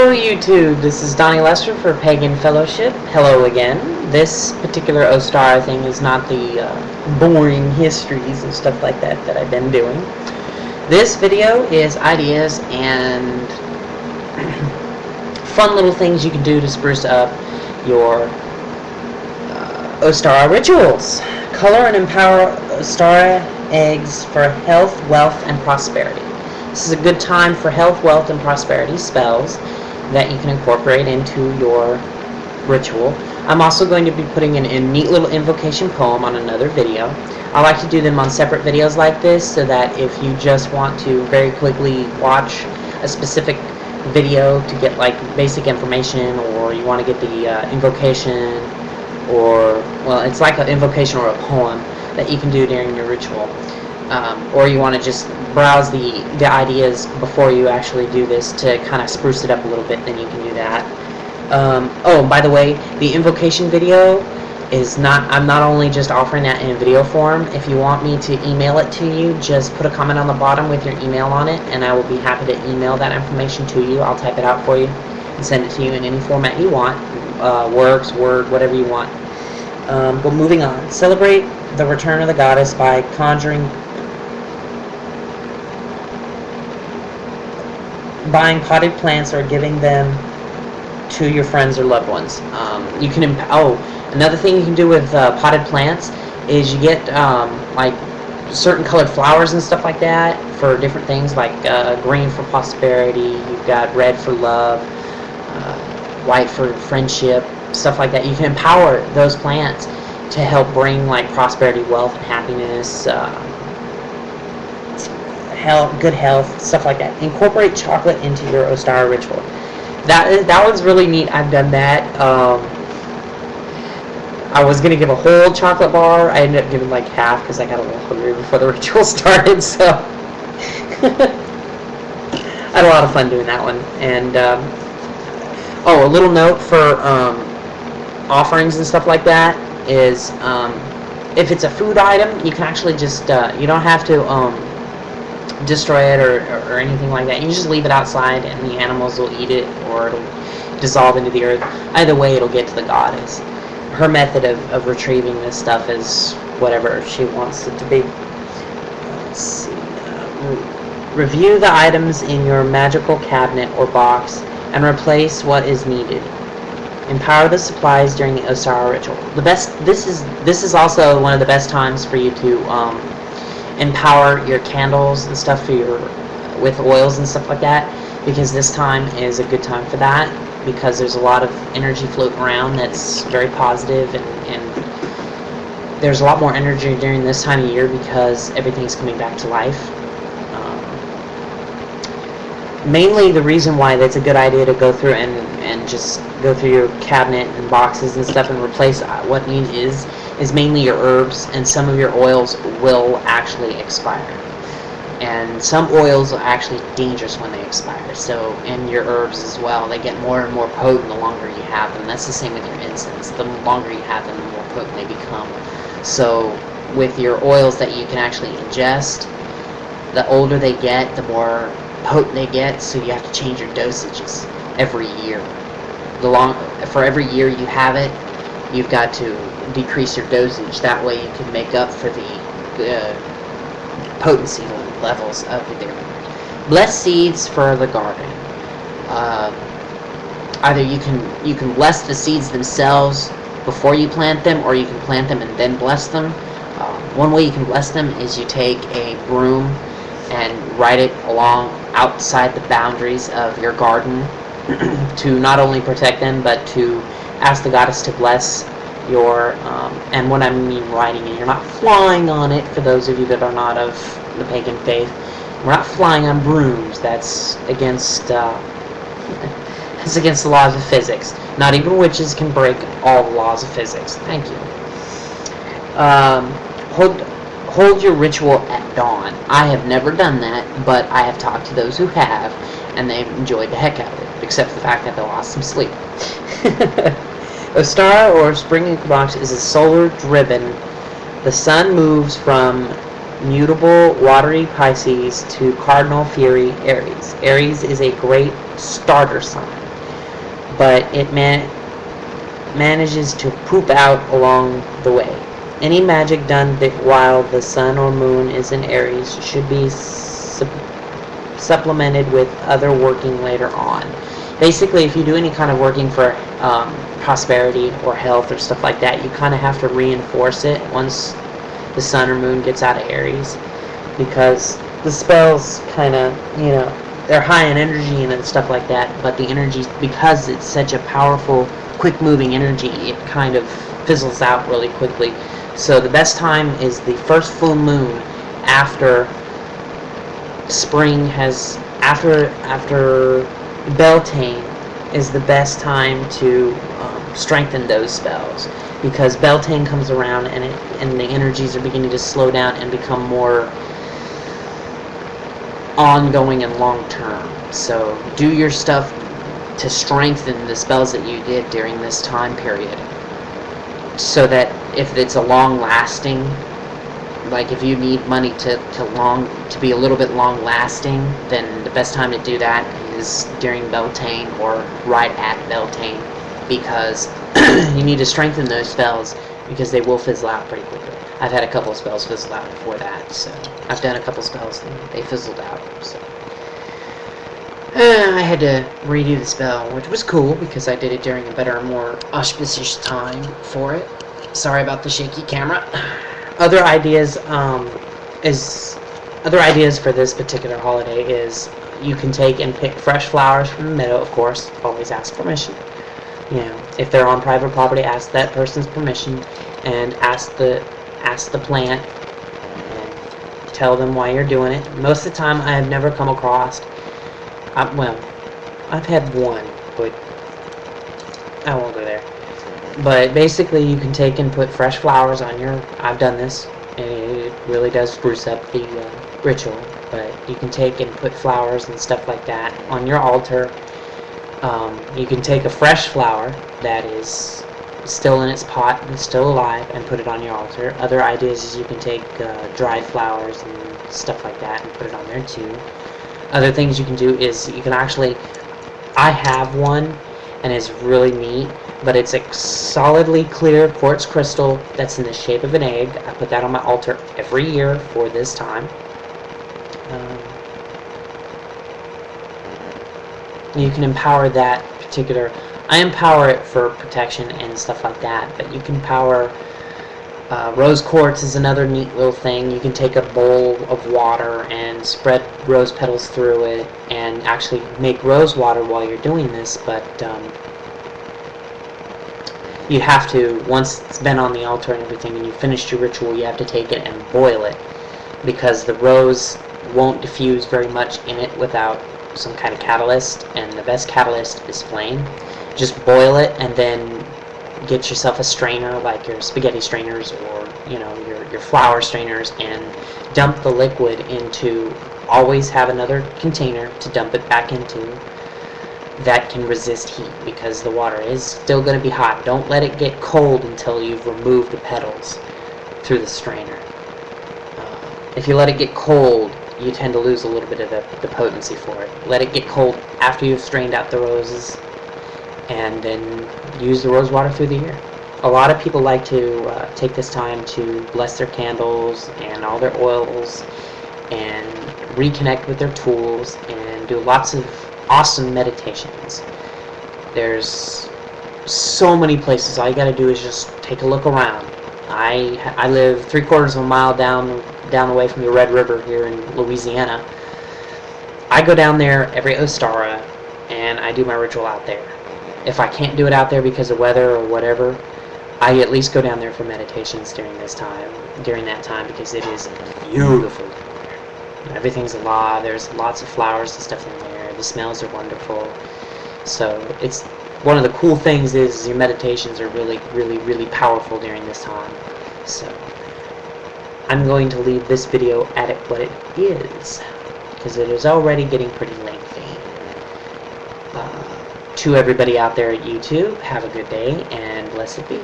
Hello YouTube, this is Donnie Lester for Pagan Fellowship. Hello again. This particular Ostara thing is not the boring histories and stuff like that that I've been doing. This video is ideas and fun little things you can do to spruce up your Ostara rituals. Color and empower Ostara eggs for health, wealth, and prosperity. This is a good time for health, wealth, and prosperity spells that you can incorporate into your ritual. I'm also going to be putting in a neat little invocation poem on another video. I like to do them on separate videos like this so that if you just want to very quickly watch a specific video to get like basic information, or you want to get the invocation, or well, it's like an invocation or a poem that you can do during your ritual. Or you want to just browse the ideas before you actually do this to kind of spruce it up a little bit, then you can do that. Oh, by the way, the invocation video is I'm not only just offering that in video form. If you want me to email it to you, just put a comment on the bottom with your email on it, and I will be happy to email that information to you. I'll type it out for you and send it to you in any format you want, Works, Word, whatever you want. But moving on, celebrate the return of the goddess by buying potted plants or giving them to your friends or loved ones. You can another thing you can do with potted plants is you get like certain colored flowers and stuff like that for different things, like green for prosperity, you've got red for love, white for friendship, stuff like that. You can empower those plants to help bring like prosperity, wealth, and happiness, good health, stuff like that. Incorporate chocolate into your Ostara ritual. That one's really neat. I've done that. I was gonna give a whole chocolate bar. I ended up giving like half because I got a little hungry before the ritual started. So I had a lot of fun doing that one. And oh, a little note for offerings and stuff like that is if it's a food item, you can actually just you don't have to destroy it or anything like that. You just leave it outside and the animals will eat it, or it'll dissolve into the earth. Either way, it'll get to the goddess. Her method of retrieving this stuff is whatever she wants it to be. Let's see. Review the items in your magical cabinet or box and replace what is needed. Empower the supplies during the Ostara ritual. This is also one of the best times for you to empower your candles and stuff with oils and stuff like that, because this time is a good time for that, because there's a lot of energy floating around that's very positive, and there's a lot more energy during this time of year because everything's coming back to life. Mainly the reason why that's a good idea to go through and just go through your cabinet and boxes and stuff and replace what needs is mainly your herbs, and some of your oils will actually expire. And some oils are actually dangerous when they expire. So, and your herbs as well, they get more and more potent the longer you have them. That's the same with your incense. The longer you have them, the more potent they become. So, with your oils that you can actually ingest, the older they get, the more potent they get, so you have to change your dosages every year. For every year you have it, you've got to decrease your dosage. That way you can make up for the potency levels of the different. Bless seeds for the garden. Either you can bless the seeds themselves before you plant them, or you can plant them and then bless them. One way you can bless them is you take a broom and ride it along outside the boundaries of your garden to not only protect them, but to ask the goddess to bless your, and when I mean riding it, you're not flying on it, for those of you that are not of the pagan faith. We're not flying on brooms. That's against that's against the laws of physics. Not even witches can break all the laws of physics. Thank you. Hold your ritual at dawn. I have never done that, but I have talked to those who have, and they've enjoyed the heck out of it, except for the fact that they lost some sleep. Ostara, or spring equinox, is a solar-driven. The sun moves from mutable watery Pisces to cardinal fury Aries. Aries is a great starter sign. but it manages to poop out along the way. Any magic done while the sun or moon is in Aries should be supplemented with other working later on. Basically, if you do any kind of working for prosperity or health or stuff like that, you kind of have to reinforce it once the sun or moon gets out of Aries, because the spells kind of, you know, they're high in energy and stuff like that, but the energy, because it's such a powerful, quick-moving energy, it kind of fizzles out really quickly. So the best time is the first full moon after spring has, after Beltane is the best time to strengthen those spells, because Beltane comes around and the energies are beginning to slow down and become more ongoing and long-term. So do your stuff to strengthen the spells that you did during this time period, so that if it's a long-lasting, like if you need money to be a little bit long-lasting, then the best time to do that is during Beltane or right at Beltane, because you need to strengthen those spells, because they will fizzle out pretty quickly. I've had a couple of spells fizzle out before that, so I've done a couple spells and they fizzled out. So I had to redo the spell, which was cool because I did it during a better, more auspicious time for it. Sorry about the shaky camera. Other ideas for this particular holiday is you can take and pick fresh flowers from the meadow. Of course, always ask permission. You know, if they're on private property, ask that person's permission, and ask the plant and tell them why you're doing it. Most of the time, I have never come across. Well, I've had one, but I won't go there. But basically, you can take and put fresh flowers on your. I've done this, and it really does spruce up the ritual. But you can take and put flowers and stuff like that on your altar. You can take a fresh flower that is still in its pot and still alive and put it on your altar. Other ideas is you can take dried flowers and stuff like that and put it on there too. Other things you can do is you can actually, I have one and it's really neat, but it's a solidly clear quartz crystal that's in the shape of an egg. I put that on my altar every year for this time. You can empower that particular, I empower it for protection and stuff like that, but you can power, rose quartz is another neat little thing. You can take a bowl of water and spread rose petals through it and actually make rose water while you're doing this, but you have to, once it's been on the altar and everything and you finished your ritual, you have to take it and boil it, because the rose won't diffuse very much in it without some kind of catalyst, and the best catalyst is flame. Just boil it and then get yourself a strainer like your spaghetti strainers, or you know, your flour strainers, and dump the liquid into, always have another container to dump it back into that can resist heat, because the water is still going to be hot. Don't let it get cold until you've removed the petals through the strainer. If you let it get cold, you tend to lose a little bit of the potency for it. Let it get cold after you've strained out the roses, and then use the rose water through the year. A lot of people like to take this time to bless their candles and all their oils and reconnect with their tools and do lots of awesome meditations. There's so many places. All you gotta do is just take a look around. I live 3/4 of a mile down the way from the Red River here in Louisiana. I go down there every Ostara and I do my ritual out there. If I can't do it out there because of weather or whatever, I at least go down there for meditations during that time, because it is beautiful. Everything's alive. There's lots of flowers and stuff in there. The smells are wonderful. So it's one of the cool things is your meditations are really, really, really powerful during this time. So I'm going to leave this video at what it is, because it is already getting pretty lengthy. To everybody out there at YouTube, have a good day and blessed be.